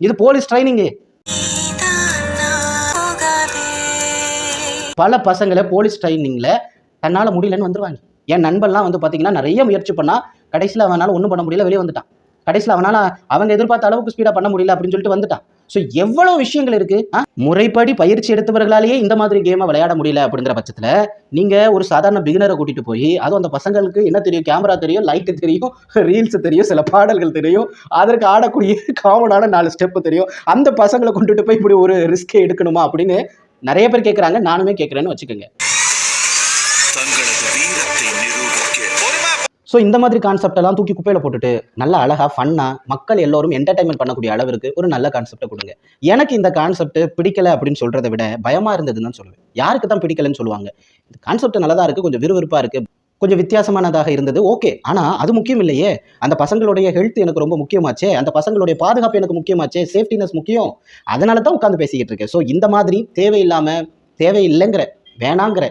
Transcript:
இது police training. பல பசங்களை போலீஸ் ட்ரைனிங்ல தன்னால முடியலன்னு வந்துருவாங்க. என் நண்பன்லாம் வந்து பாத்தீங்கன்னா நிறைய முயற்சி பண்ணா கடைசியில் அவனால ஒன்றும் பண்ண முடியல, வெளியே வந்துட்டான். கடைசியில் அவனால அவங்க எதிர்பார்த்த அளவுக்கு ஸ்பீடா பண்ண முடியல அப்படின்னு சொல்லிட்டு வந்துட்டான். ஸோ எவ்வளவு விஷயங்கள் இருக்கு. முறைப்படி பயிற்சி எடுத்தவர்களாலேயே இந்த மாதிரி கேமை விளையாட முடியல அப்படிங்கிற பட்சத்துல நீங்க ஒரு சாதாரண பிகினரை கூட்டிட்டு போய், அதுவும் அந்த பசங்களுக்கு என்ன தெரியும், கேமரா தெரியும், லைட்டு தெரியும், ரீல்ஸ் தெரியும், சில பாடல்கள் தெரியும், அதற்கு ஆடக்கூடிய காமனான 4 ஸ்டெப் தெரியும். அந்த பசங்களை கொண்டுட்டு போய் இப்படி ஒரு ரிஸ்கை எடுக்கணுமா அப்படின்னு நிறைய பேர் கேட்கறாங்க. நானுமே கேட்கறேன்னு வச்சுக்கோங்க. ஸோ இந்த மாதிரி கான்செப்ட் எல்லாம் தூக்கி குப்பையில போட்டுட்டு நல்ல அழகா ஃபன்னா மக்கள் எல்லோரும் என்டர்டைன்மெண்ட் பண்ணக்கூடிய அளவிற்கு ஒரு நல்ல கான்செப்டை கொடுங்க. எனக்கு இந்த கான்செப்ட் பிடிக்கல அப்படின்னு சொல்றதை விட பயமா இருந்ததுன்னு தான் சொல்லுவேன். யாருக்கு தான் பிடிக்கலன்னு சொல்லுவாங்க. இந்த கான்செப்ட் நல்லதா இருக்கு, கொஞ்சம் விறுவிறுப்பா இருக்கு, கொஞ்சம் வித்தியாசமானதாக இருந்தது, ஓகே. ஆனா அது முக்கியம் இல்லையே. அந்த பசங்களுடைய ஹெல்த் எனக்கு ரொம்ப முக்கியமாச்சே, அந்த பசங்களுடைய பாதுகாப்பு எனக்கு முக்கியமாச்சே, சேஃப்டினஸ் முக்கியம். அதனால தான் உட்காந்து பேசிக்கிட்டு இருக்கேன். ஸோ இந்த மாதிரி தேவையில்லாம தேவையில்லைங்கிற வேணாங்கிற